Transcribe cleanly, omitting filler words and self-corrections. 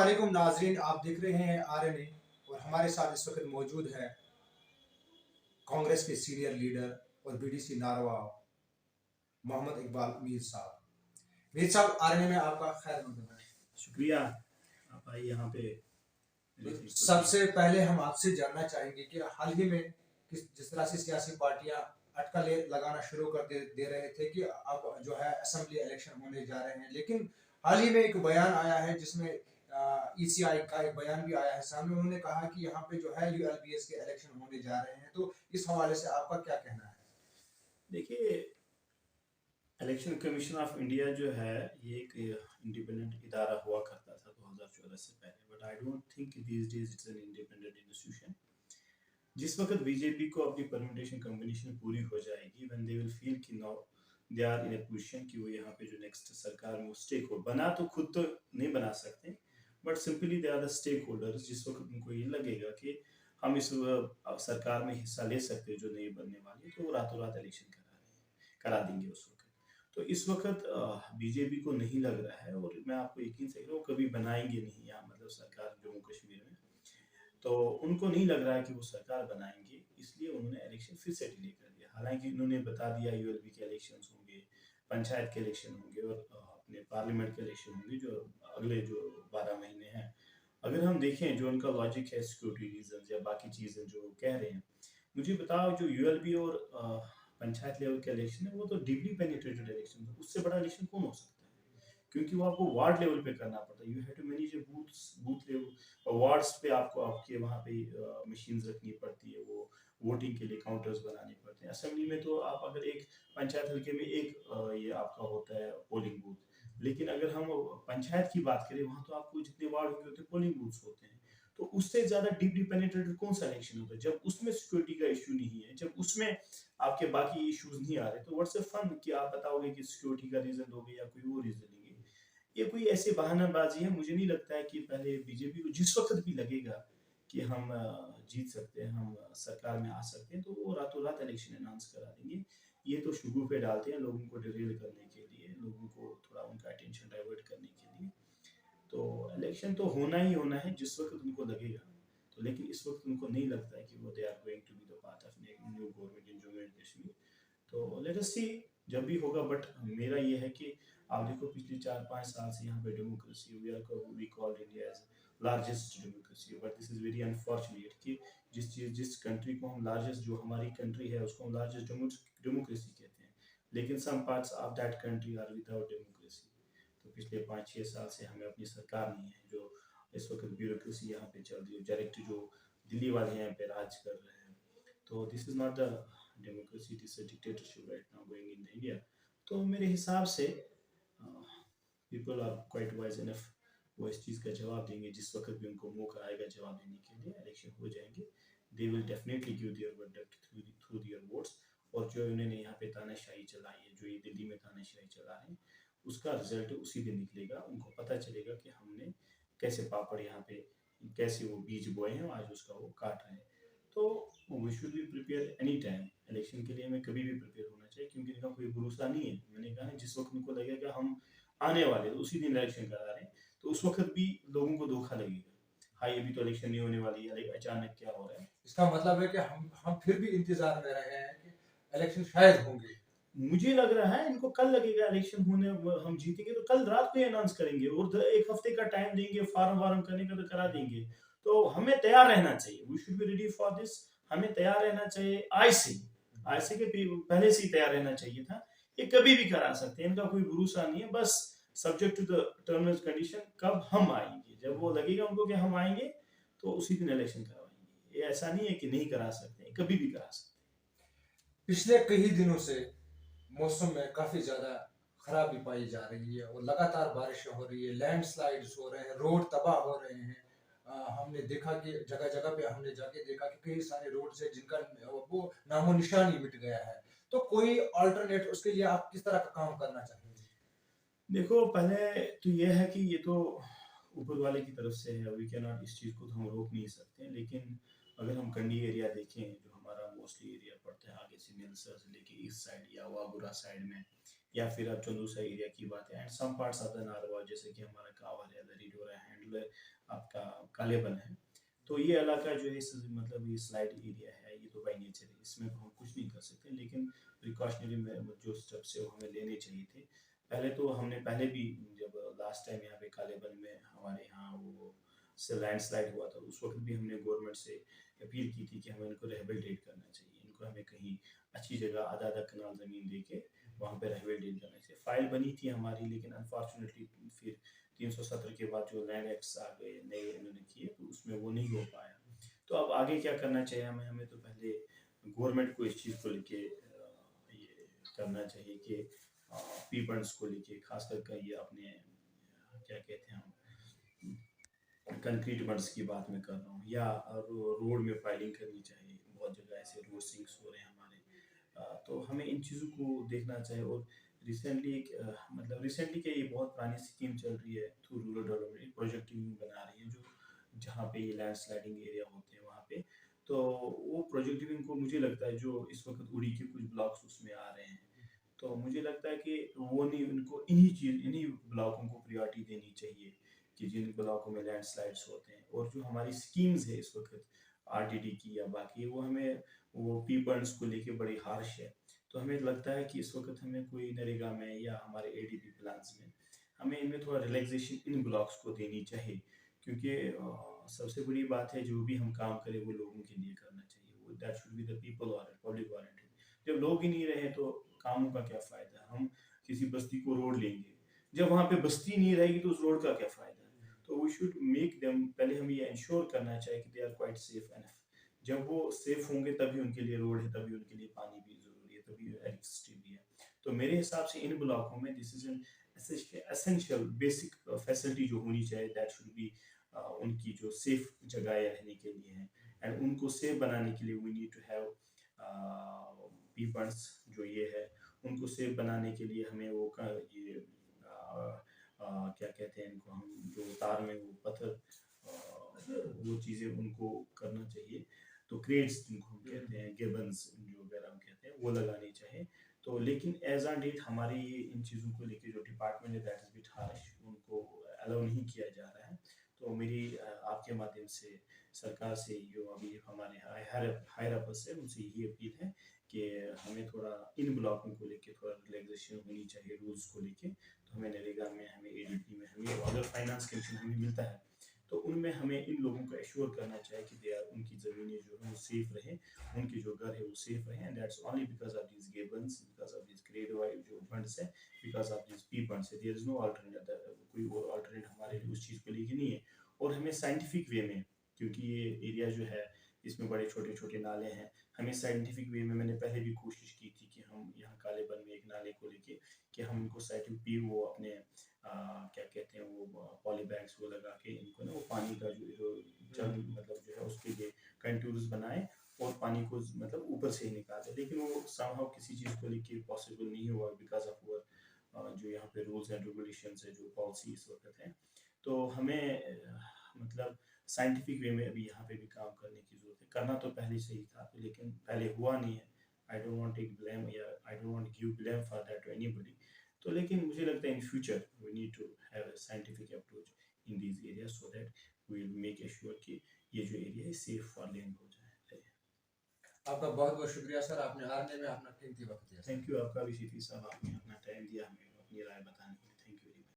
वालेकुम नाजरीन, आप देख रहे हैं आरएनए और हमारे साथ इस वक्त मौजूद है कांग्रेस के सीनियर लीडर और बीडीसी नारवा मोहम्मद इकबाल मीर साहब। मीर साहब, आरएनए में आपका खैर मकदम है। शुक्रिया। आप आइए यहाँ पे। सबसे पहले हम आपसे जानना चाहेंगे कि हाल ही में जिस तरह से सियासी पार्टियां अटकलें लगाना शुरू कर दे रहे थे कि अब जो है असेंबली इलेक्शन होने जा रहे हैं, लेकिन हाल ही में एक बयान आया है जिसमें ईसीआई का एक बयान भी आया है सामने। उन्होंने कहा कि यहाँ पे जो है यूएलबीएस के इलेक्शन होने जा रहे हैं, तो इस हवाले से आपका क्या कहना है? देखिए, इलेक्शन कमीशन ऑफ इंडिया जो है ये एक इंडिपेंडेंट इदारा हुआ करता था 2014 से पहले, but I don't think these days it's an independent institution. जिस वक्त बीजेपी को अपनी परम्यूटेशन कॉम्बिनेशन पूरी हो जाएगी, व्हेन दे विल फील कि now they are in a position कि वो यहाँ पे जो नेक्स्ट सरकार में स्टेक हो बना, तो खुद तो नहीं बना सकते, but simply they are the stakeholders. जिस वक्त उनको ये लगेगा कि हम इस सरकार में हिस्सा ले सकते हैं जो नहीं बनने वाली, तो वो रातों रात इलेक्शन करा देंगे उस वक्त। तो इस वक्त बीजेपी को नहीं लग रहा है, और मैं आपको यकीन से कह रहा हूँ कभी बनाएंगे नहीं यहाँ, मतलब सरकार जम्मू कश्मीर में, तो उनको नहीं लग रहा है कि वो सरकार बनाएंगे, इसलिए उन्होंने इलेक्शन फिर से डिले कर दिया। हालांकि उन्होंने बता दिया यूएलबी के इलेक्शन होंगे, पंचायत के इलेक्शन होंगे और अपने पार्लियामेंट के इलेक्शन होंगे जो अगले जो 12 महीने हैं। अगर हम देखें जो उनका लॉजिक है, सिक्योरिटी रीजन या बाकी चीज़ें जो कह रहे हैं, मुझे बताओ जो यूएलबी और पंचायत लेवल के इलेक्शन है वो तो डीपली पेनिट्रेटेड इलेक्शन है, उससे बड़ा इलेक्शन कौन हो सकता है? क्योंकि वो आपको वार्ड लेवल पे करना पड़ता है। You have to manage a booth level, wards पे आपको आपके वहाँ पे मशीन्स रखनी पड़ती है, वो वोटिंग के लिए काउंटर्स बनाने पड़ते हैं। असेंबली में तो आप अगर एक पंचायत हल्के में एक ये आपका होता है पोलिंग बूथ, लेकिन अगर हम पंचायत की बात करें वहाँ तो आपको जितने वार्ड होते हैं पोलिंग बूथ्स होते हैं। तो उससे ज्यादा डीपली पेनिट्रेटेड कौन सा इलेक्शन होता है जब उसमें सिक्योरिटी का इशू नहीं है, जब उसमें आपके बाकी इश्यूज नहीं आ रहे? तो व्हाट्स अ फन कि आप बताओगे कि सिक्योरिटी का रीजन दोगे या कोई और रीजन लेंगे। ये कोई ऐसी बहानाबाजी है। मुझे नहीं लगता है कि पहले बीजेपी को जिस वक्त भी लगेगा कि हम जीत सकते हैं, हम सरकार में आ सकते हैं, तो वो रातों रात इलेक्शन अनाउंस करा देंगे। ये तो शुरू पे डालते हैं लोगों को डिरेल करने के लिए, लोगों को थोड़ा उनका अटेंशन डाइवर्ट करने के लिए। तो इलेक्शन तो होना ही होना है जिस वक्त उनको लगेगा। तो लेकिन इस वक्त उनको नहीं लगता है कि वो they are going to be the part of new government in Jammu and Kashmir. तो लेट अस सी जब भी होगा। बट मेरा ये है कि आप देखो पिछले 4-5 साल से यहाँ पे democracy, we call India as largest democracy, but this is very unfortunate कि जिस कंट्री को हम लार्जेस्ट, जो हमारी कंट्री है उसको हम लार्जेस्ट डेमोक्रेसी कहते हैं, लेकिन some parts of that country are without democracy. तो पिछले 5-6 साल से हमें अपनी सरकार नहीं है, जो इस वक्त ब्यूरोक्रेसी यहाँ पे चल रही है, डायरेक्ट जो दिल्ली वाले यहाँ पे राज कर रहे हैं। तो this is not the democracy, it is a dictatorship right now going in India. तो मेरे हिसाब से people are quite wise enough, वो इस चीज़ का जवाब देंगे जिस वक्त भी उनको मौका आएगा जवाब देने के लिए। इलेक्शन हो जाएंगे, they will definitely give their verdict through their votes. और जो इन्होंने यहाँ पे तानाशाही चलाई है, जो ये दिल्ली में तानाशाही चला रहे हैं, उसका रिजल्ट उसी दिन निकलेगा। उनको पता चलेगा कि हमने कैसे पापड़ यहाँ पे, कैसे वो बीज बोए हैं, आज उसका वो काट रहे हैं। तो we should be prepare any time. Election के लिए हमें कभी भी प्रिपेयर होना चाहिए, क्योंकि इनका कोई भरोसा नहीं है। मैंने कहा है जिस वक्त उनको लगेगा हम आने वाले, तो उसी दिन इलेक्शन करा रहे हैं, तो उस वक्त भी लोगों को धोखा लगेगा। हाँ, ये भी तो इलेक्शन नहीं होने वाली है, अचानक क्या हो रहा है। इसका मतलब है कि हम फिर भी इंतजार में रहे हैं कि इलेक्शन शायद होंगे। मुझे लग रहा है इनको कल लगेगा इलेक्शन होने, हम जीतेंगे तो कल रात को ही अनाउंस करेंगे, और 1 हफ्ते का टाइम देंगे फार्म वार्म करने का, तो करा देंगे। तो हमें तैयार रहना चाहिए, we should be ready for this. हमें तैयार रहना चाहिए आज से के पहले से ही तैयार रहना चाहिए था। ये कभी भी करा सकते हैं, इनका कोई भरोसा नहीं है। बस subject to the terms condition, कब हम आएंगे, जब वो लगेगा उनको कि हम आएंगे, तो उसी दिन इलेक्शन करवाएंगे। ये ऐसा नहीं है कि नहीं करा सकते, कभी भी करा सकते। पिछले कई दिनों से मौसम में काफी ज्यादा खराबी पाई जा रही है और लगातार बारिशें हो रही है, लैंडस्लाइड्स हो रहे हैं, रोड तबाह हो रहे हैं। हमने देखा कि जगह जगह पे हमने जाके देखा कि कई सारे रोड है जिनका वो नामो निशान ही मिट गया है। तो कोई अल्टरनेट उसके लिए आप किस तरह का काम करना चाहेंगे? देखो, पहले तो ये है कि ये तो ऊपर वाले की तरफ से है, वी कैन नॉट, इस चीज़ को तो हम रोक नहीं सकते। लेकिन अगर हम कंडी एरिया देखें, जो हमारा मोस्टली एरिया पड़ता है आगे से नेल्सर से लेके ईस्ट साइड या वागुरा साइड में, या फिर अब चंदूसा एरिया की बात है, and some parts of the Narwa, जैसे कि हमारा कावर है, लरीडोरा, हैंड पर्टिकुलर आपका कालेबन है। तो ये इलाका जो है मतलब ये स्लाइड एरिया है, ये तो बाई नेचर है, इसमें तो हम कुछ नहीं कर सकते, लेकिन प्रिकॉशनरी में जो स्टेप्स है वो हमें लेने चाहिए थे। पहले भी जब लास्ट टाइम यहाँ पे कालेबन में हमारे यहाँ वो से लैंडस्लाइड हुआ था, उस वक्त भी हमने गवर्नमेंट से अपील की थी कि हमें इनको रिहेबिलिटेट करना चाहिए, इनको हमें कहीं अच्छी जगह आधा आधा कनाल ज़मीन दे के वहाँ पे रिहेबिलिटेट करना चाहिए। फाइल बनी थी हमारी, लेकिन अनफॉर्चुनेटली फिर 317 के बाद जो लैंड एक्ट्स आ गए नए इन्होंने किए, तो उसमें वो नहीं हो पाया। तो अब आगे क्या करना चाहिए हमें तो पहले गवर्नमेंट को इस चीज़ को लेके ये करना चाहिए कि पी फंड्स को लेके खास करके ये अपने क्या कहते हैं हम कंक्रीट फंड्स की बात मैं कर रहा हूँ, या रोड में फाइलिंग करनी चाहिए। बहुत जगह ऐसे रोड सिंक्स हो रहे हैं हमारे, तो हमें इन चीज़ों को देखना चाहिए। और रिसेंटली क्या, ये बहुत पुरानी स्कीम चल रही है through rural development, project team बना रही है जो जहाँ पे ये लैंड स्लाइडिंग एरिया होते हैं वहाँ पे। तो वो प्रोजेक्ट टीम को मुझे लगता है जो इस वक्त उड़ी के कुछ ब्लॉक्स उसमें आ रहे हैं, तो मुझे लगता है कि वो नहीं, उनको इन्हीं ब्लॉकों को प्रायोरिटी देनी चाहिए कि जिन ब्लॉकों में लैंडस्लाइड्स होते हैं। और जो हमारी स्कीम्स है इस वक्त आरडीडी की या बाकी, वो हमें वो पी बर्ड्स को लेके बड़ी हार्श है। तो हमें लगता है कि इस वक्त हमें कोई नरेगा में या हमारे एडीपी प्लान्स में हमें इनमें थोड़ा रिलैक्सेशन इन ब्लॉक्स को देनी चाहिए, क्योंकि सबसे बड़ी बात है जो भी हम काम करें वो लोगों के लिए करना चाहिए, वो that should be the people और पब्लिक ओरिएंटेड। जब लोग ही नहीं रहे तो कामों का क्या फ़ायदा। हम किसी बस्ती को रोड लेंगे, जब वहाँ पे बस्ती नहीं रहेगी तो उस रोड का क्या फ़ायदा। तो वी शुड मेक देम, पहले हमें ये इंश्योर करना चाहिए कि they are quite safe enough. जब वो सेफ होंगे तभी उनके लिए रोड है, तभी उनके लिए पानी भी ज़रूरी है, तभी इलेक्ट्रिसिटी भी है। तो मेरे हिसाब से इन ब्लॉकों में this is an essential basic facility जो होनी चाहिए, दैट शुड बी उनकी जो सेफ जगह है रहने के लिए है। एंड उनको सेफ बनाने के लिए we need to have P funds जो ये है, उनको सेफ बनाने के लिए हमें वो ये क्या कहते हैं इनको, हम जो तार में वो पत्थर वो चीज़ें उनको करना चाहिए। तो क्रेट्स जिनको हम कहते हैं, गिबन्स जो वगैरह हम कहते हैं, वो लगानी चाहिए। तो लेकिन एज ऑन डेट हमारी इन चीज़ों को लेके जो डिपार्टमेंट है दैट इज बिट हार्श, उनको अलाउ नहीं किया जा रहा है। तो मेरी आपके माध्यम से सरकार से जो अभी हमारे हायर अपर से उनसे यही अपील है कि हमें थोड़ा इन ब्लॉकों को लेके थोड़ा रिलैक्सेशन होनी चाहिए रूल्स को लेके। तो हमें नरेगा में, हमें एडीपी में, हमें अदर फाइनेंस कमीशन हमें मिलता है, तो उनमें हमें इन लोगों को एश्योर करना चाहिए कि दे आर, उनकी ज़मीनें जो है वो सेफ रहे, उनके जो घर है वो सेफ रहे। And that's only because of this Gibbons, because of this grade wise जो फंड्स है, because of this P funds है। देयर इज नो अल्टरनेट, कोई और अल्टरनेट हमारे लिए उस चीज़ को लेके नहीं है। और हमें साइंटिफिक वे में, क्योंकि ये एरिया जो है इसमें बड़े छोटे छोटे नाले हैं, हमें साइंटिफिक वे में, मैंने पहले भी कोशिश की थी कि हम यहाँ कालेबन में एक नाले को लेके कि हम इनको साइंटिफिक वो अपने क्या कहते हैं वो पॉली बैग्स वो लगा के इनको ना वो पानी का जो जल मतलब जो है उसके लिए कंटूर्स बनाए और पानी को मतलब ऊपर से ही निकाले। लेकिन वो समहाउ किसी चीज़ को लेके पॉसिबल नहीं हुआ बिकॉज ऑफ जो यहाँ पे रूल्स एंड रेगुलेशंस है, जो पॉलिसी इस वक्त है। तो हमें मतलब साइंटिफिक वे में अभी यहाँ पे भी काम करने की ज़रूरत है। करना तो पहले से ही था, लेकिन पहले हुआ नहीं है। I don't want take blame या I don't want give blame for that to anybody. तो लेकिन मुझे लगता है in future we need to have a scientific approach in these area so that we will make assure कि ये जो area है सेफ फॉर लैंड हो जाए। आपका बहुत बहुत शुक्रिया सर, आपने आरने में अपना कीमती वक्त दिया। थैंक यू, आपका भी शिफी साहब, आपने अपना टाइम दिया हमें अपनी राय बताने के लिए।